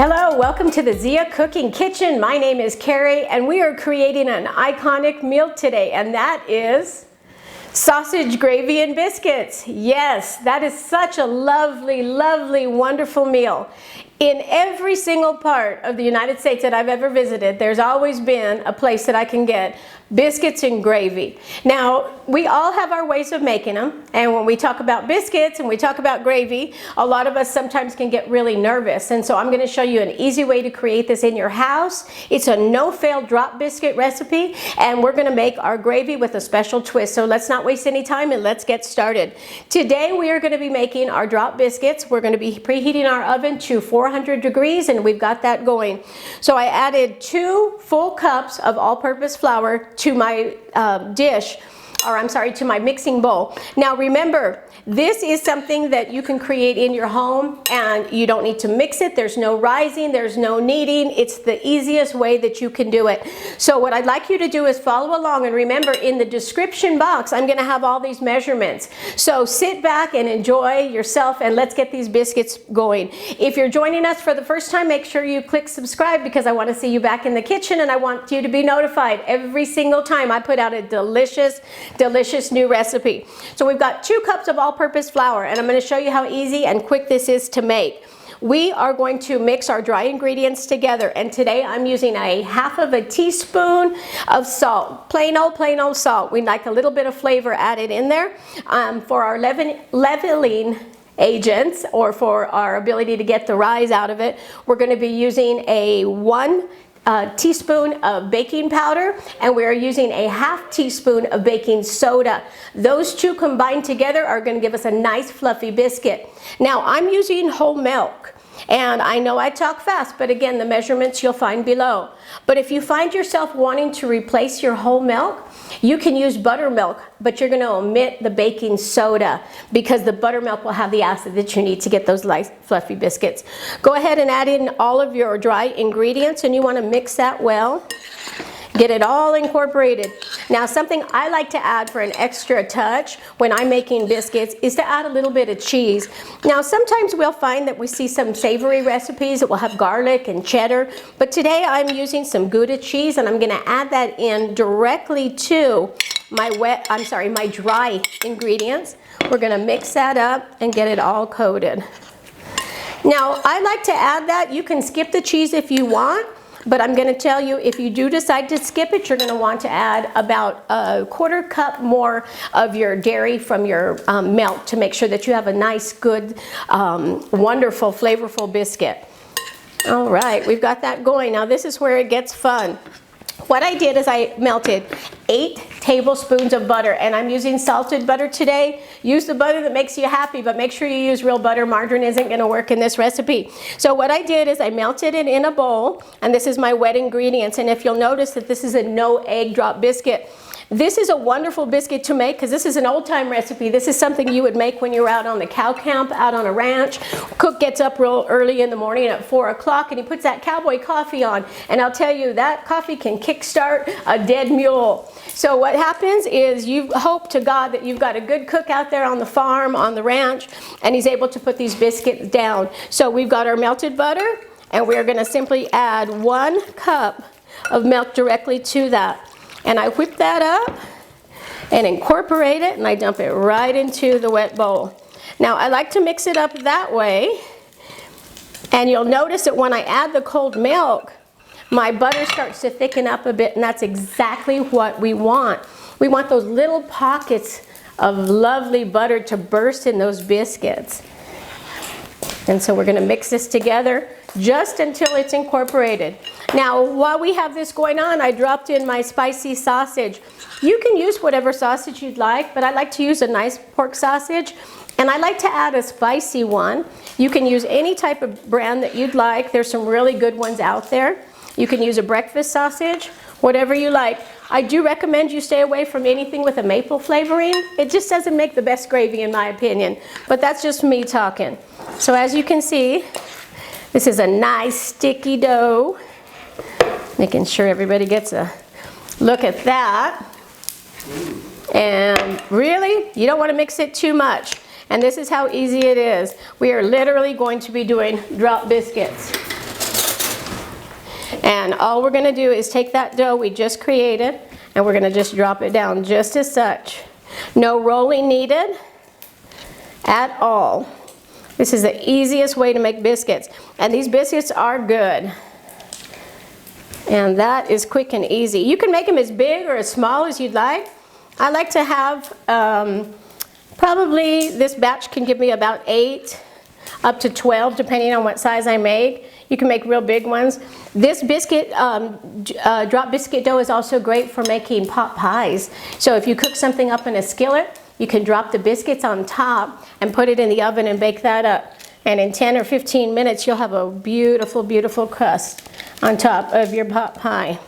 Hello, welcome to the Zia Cooking Kitchen. My name is Carrie and we are creating an iconic meal today, and that is sausage gravy and biscuits. Yes, that is such a lovely, lovely, wonderful meal. In every single part of the United States that I've ever visited, there's always been a place that I can get biscuits and gravy. Now, we all have our ways of making them, and when we talk about biscuits and we talk about gravy, a lot of us sometimes can get really nervous, and so I'm going to show you an easy way to create this in your house. It's a no-fail drop biscuit recipe, and we're going to make our gravy with a special twist. So let's not waste any time and let's get started. Today we are going to be making our drop biscuits. We're going to be preheating our oven to 400 degrees, and we've got that going. So I added 2 full cups of all-purpose flour to my to my mixing bowl. Now remember, this is something that you can create in your home, and you don't need to mix it. There's no rising, there's no kneading. It's the easiest way that you can do it. So what I'd like you to do is follow along, and remember, in the description box I'm going to have all these measurements. So sit back and enjoy yourself, and let's get these biscuits going. If you're joining us for the first time, make sure you click subscribe, because I want to see you back in the kitchen, and I want you to be notified every single time I put out a delicious new recipe. So we've got 2 cups of all-purpose flour, and I'm going to show you how easy and quick this is to make. We are going to mix our dry ingredients together, and today I'm using a half of a teaspoon of salt, plain old salt. We'd like a little bit of flavor added in there for our leveling agents, or for our ability to get the rise out of it. We're going to be using a 1 teaspoon of baking powder, and we are using a half teaspoon of baking soda. Those 2 combined together are going to give us a nice fluffy biscuit. Now I'm using whole milk, and I know I talk fast, but again, the measurements you'll find below. But if you find yourself wanting to replace your whole milk, you can use buttermilk, but you're going to omit the baking soda, because the buttermilk will have the acid that you need to get those light fluffy biscuits. Go ahead and add in all of your dry ingredients, and you want to mix that well. Get it all incorporated. Now, something I like to add for an extra touch when I'm making biscuits is to add a little bit of cheese. Now, sometimes we'll find that we see some savory recipes that will have garlic and cheddar, but today I'm using some Gouda cheese, and I'm going to add that in directly to my dry ingredients. We're going to mix that up and get it all coated. Now, I like to add that. You can skip the cheese if you want, but I'm going to tell you, if you do decide to skip it, you're going to want to add about a 1/4 cup more of your dairy from your milk to make sure that you have a nice, good, wonderful, flavorful biscuit. All right, we've got that going. Now this is where it gets fun. What I did is I melted 8 tablespoons of butter, and I'm using salted butter today. Use the butter that makes you happy, but make sure you use real butter. Margarine isn't going to work in this recipe. So what I did is I melted it in a bowl, and this is my wet ingredients. And if you'll notice that this is a no egg drop biscuit. This is a wonderful biscuit to make, because this is an old-time recipe. This is something you would make when you're out on the cow camp, out on a ranch. Cook gets up real early in the morning at 4 o'clock, and he puts that cowboy coffee on. And I'll tell you, that coffee can kickstart a dead mule. So what happens is you hope to God that you've got a good cook out there on the farm, on the ranch, and he's able to put these biscuits down. So we've got our melted butter, and we're going to simply add 1 cup of milk directly to that. And I whip that up and incorporate it, and I dump it right into the wet bowl. Now I like to mix it up that way, and you'll notice that when I add the cold milk, my butter starts to thicken up a bit, and that's exactly what we want. We want those little pockets of lovely butter to burst in those biscuits. And so we're going to mix this together just until it's incorporated. Now, while we have this going on, I dropped in my spicy sausage. You can use whatever sausage you'd like, but I like to use a nice pork sausage, and I like to add a spicy one. You can use any type of brand that you'd like. There's some really good ones out there. You can use a breakfast sausage, whatever you like. I do recommend you stay away from anything with a maple flavoring. It just doesn't make the best gravy, in my opinion, but that's just me talking. So as you can see, this is a nice sticky dough. Making sure everybody gets a look at that. And really, you don't want to mix it too much. And this is how easy it is. We are literally going to be doing drop biscuits. And all we're gonna do is take that dough we just created and we're gonna just drop it down just as such. No rolling needed at all. This is the easiest way to make biscuits. And these biscuits are good. And that is quick and easy. You can make them as big or as small as you'd like. I like to have, probably this batch can give me about 8 up to 12 depending on what size I make. You can make real big ones. This biscuit, drop biscuit dough is also great for making pot pies. So if you cook something up in a skillet, you can drop the biscuits on top and put it in the oven and bake that up. And in 10 or 15 minutes, you'll have a beautiful, beautiful crust on top of your pot pie.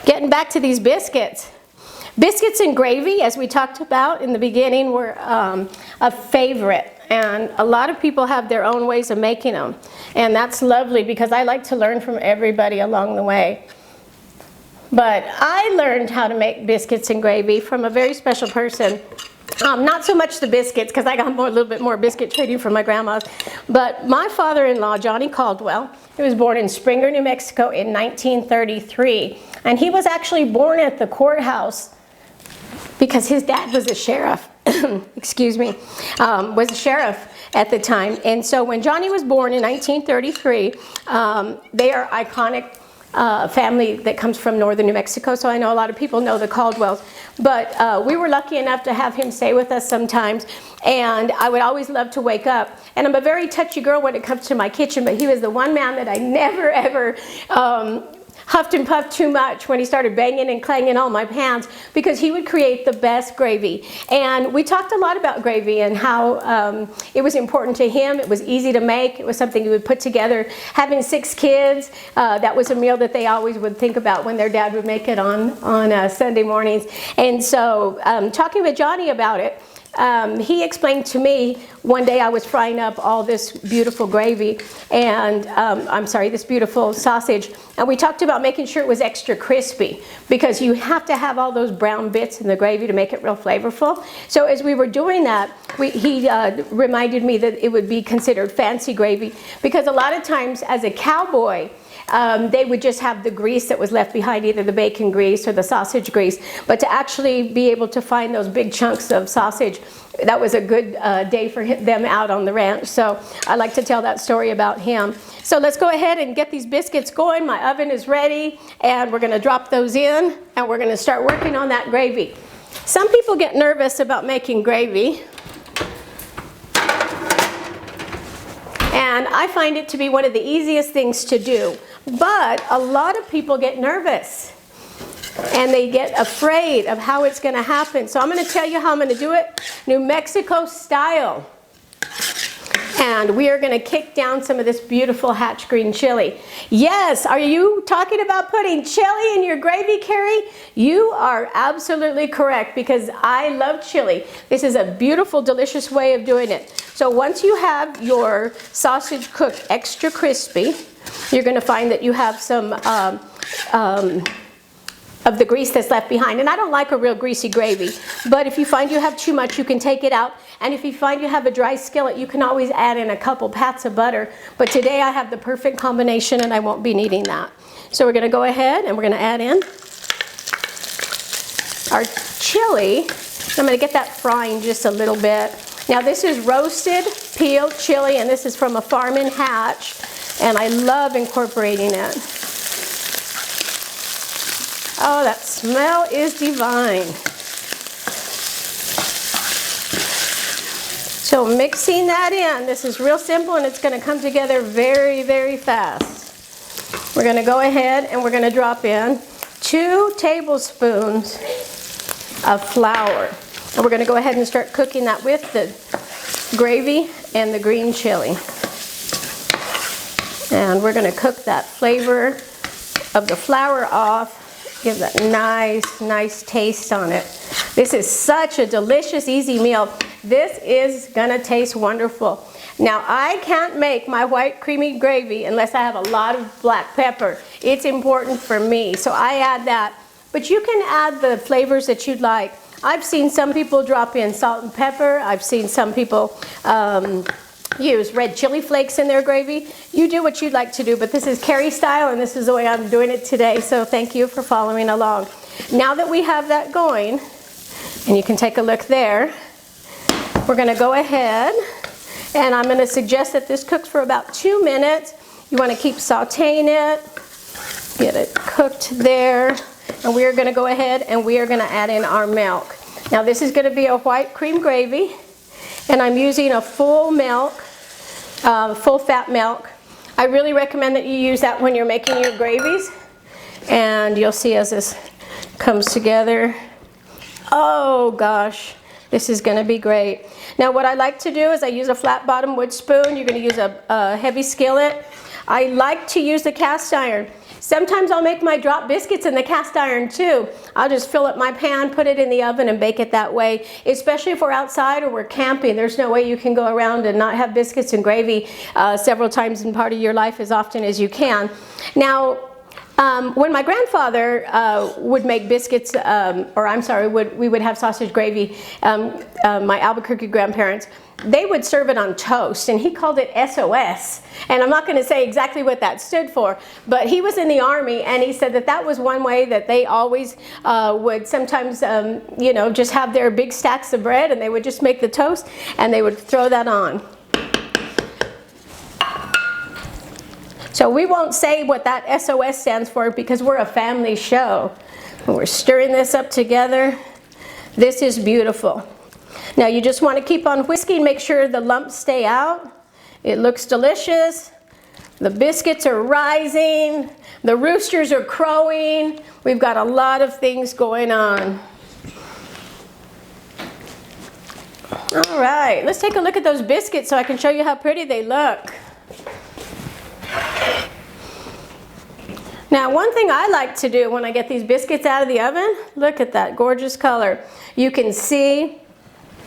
Getting back to these biscuits. Biscuits and gravy, as we talked about in the beginning, were a favorite. And a lot of people have their own ways of making them. And that's lovely because I like to learn from everybody along the way. But I learned how to make biscuits and gravy from a very special person. Not so much the biscuits, because I got a little bit more biscuit trading from my grandma's. But my father-in-law, Johnny Caldwell, he was born in Springer, New Mexico in 1933. And he was actually born at the courthouse because his dad was a sheriff. Excuse me, was a sheriff at the time. And so when Johnny was born in 1933, they are iconic family that comes from northern New Mexico, so I know a lot of people know the Caldwells. But we were lucky enough to have him stay with us sometimes, and I would always love to wake up. And I'm a very touchy girl when it comes to my kitchen, but he was the one man that I never ever huffed and puffed too much when he started banging and clanging all my pans, because he would create the best gravy. And we talked a lot about gravy and how it was important to him. It was easy to make. It was something he would put together. Having 6 kids, that was a meal that they always would think about when their dad would make it on Sunday mornings. And so talking with Johnny about it, he explained to me one day I was frying up all this beautiful gravy and this beautiful sausage, and we talked about making sure it was extra crispy because you have to have all those brown bits in the gravy to make it real flavorful. So as we were doing that, he reminded me that it would be considered fancy gravy because a lot of times as a cowboy, they would just have the grease that was left behind, either the bacon grease or the sausage grease. But to actually be able to find those big chunks of sausage, that was a good day for them out on the ranch. So I like to tell that story about him. So let's go ahead and get these biscuits going. My oven is ready, and we're going to drop those in, and we're going to start working on that gravy. Some people get nervous about making gravy. And I find it to be one of the easiest things to do. But a lot of people get nervous and they get afraid of how it's going to happen. So I'm going to tell you how I'm going to do it New Mexico style. And we are going to kick down some of this beautiful hatch green chili. Yes, are you talking about putting chili in your gravy, Carrie? You are absolutely correct because I love chili. This is a beautiful, delicious way of doing it. So once you have your sausage cooked extra crispy, you're going to find that you have some of the grease that's left behind. And I don't like a real greasy gravy, but if you find you have too much, you can take it out. And if you find you have a dry skillet, you can always add in a couple pats of butter. But today I have the perfect combination and I won't be needing that. So we're going to go ahead and we're going to add in our chili. I'm going to get that frying just a little bit. Now this is roasted peeled chili, and this is from a farm in Hatch, and I love incorporating it. Oh, that smell is divine. So mixing that in, this is real simple and it's going to come together very, very fast. We're going to go ahead and we're going to drop in 2 tablespoons of flour. And we're going to go ahead and start cooking that with the gravy and the green chili. And we're going to cook that flavor of the flour off, give that nice taste on it. This is such a delicious, easy meal. This is going to taste wonderful. Now, I can't make my white creamy gravy unless I have a lot of black pepper. It's important for me, so I add that. But you can add the flavors that you'd like. I've seen some people drop in salt and pepper. I've seen some people use red chili flakes in their gravy. You do what you'd like to do, but this is Carrie style, and this is the way I'm doing it today, so thank you for following along. Now that we have that going, and you can take a look there, we're going to go ahead, and I'm going to suggest that this cooks for about 2 minutes. You want to keep sauteing it, get it cooked there, and we are going to go ahead and we are going to add in our milk. Now this is going to be a white cream gravy, and I'm using a full milk, full fat milk. I really recommend that you use that when you're making your gravies, and you'll see as this comes together. Oh gosh, this is going to be great. Now what I like to do is I use a flat bottom wood spoon. You're going to use a heavy skillet. I like to use the cast iron. Sometimes I'll make my drop biscuits in the cast iron too. I'll just fill up my pan, put it in the oven, and bake it that way. Especially if we're outside or we're camping, there's no way you can go around and not have biscuits and gravy several times in part of your life as often as you can. Now, when my grandfather would make biscuits, we would have sausage gravy, my Albuquerque grandparents, they would serve it on toast, and he called it SOS. And I'm not going to say exactly what that stood for, but he was in the Army, and he said that that was one way that they always would sometimes, you know, just have their big stacks of bread, and they would just make the toast, and they would throw that on. So we won't say what that SOS stands for because we're a family show. We're stirring this up together. This is beautiful. Now you just want to keep on whisking, make sure the lumps stay out. It looks delicious. The biscuits are rising. The roosters are crowing. We've got a lot of things going on. All right, let's take a look at those biscuits so I can show you how pretty they look. Now, one thing I like to do when I get these biscuits out of the oven, look at that gorgeous color. You can see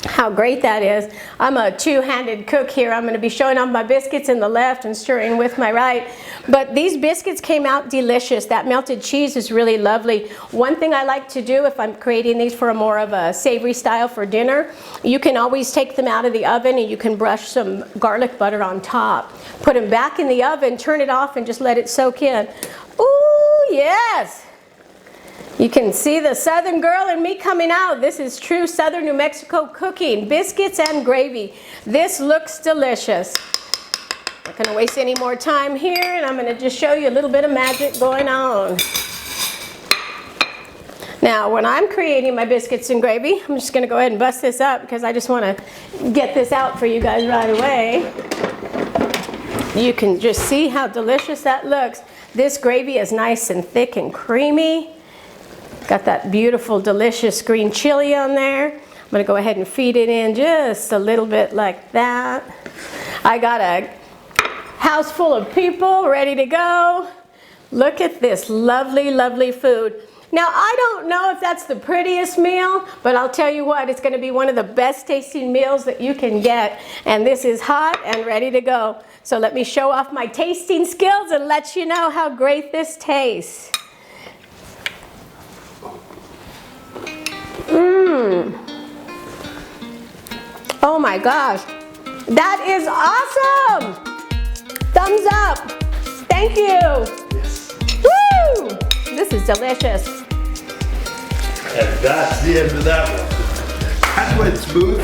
how great that is. I'm a two-handed cook here. I'm going to be showing off my biscuits in the left and stirring with my right. But these biscuits came out delicious. That melted cheese is really lovely. One thing I like to do if I'm creating these for a more of a savory style for dinner, you can always take them out of the oven and you can brush some garlic butter on top. Put them back in the oven, turn it off, and just let it soak in. Ooh, yes! You can see the Southern girl in me coming out. This is true Southern New Mexico cooking, biscuits and gravy. This looks delicious. Not going to waste any more time here, and I'm going to just show you a little bit of magic going on. Now, when I'm creating my biscuits and gravy, I'm just going to go ahead and bust this up because I just want to get this out for you guys right away. You can just see how delicious that looks. This gravy is nice and thick and creamy. Got that beautiful, delicious green chili on there. I'm going to go ahead and feed it in just a little bit like that. I got a house full of people ready to go. Look at this lovely, lovely food. Now, I don't know if that's the prettiest meal, but I'll tell you what, it's going to be one of the best tasting meals that you can get. And this is hot and ready to go. So let me show off my tasting skills and let you know how great this tastes. Oh my gosh, that is awesome! Thumbs up! Thank you! Yes. Woo! This is delicious. And that's the end of that one. That went smooth.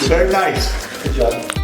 Very nice. Good job.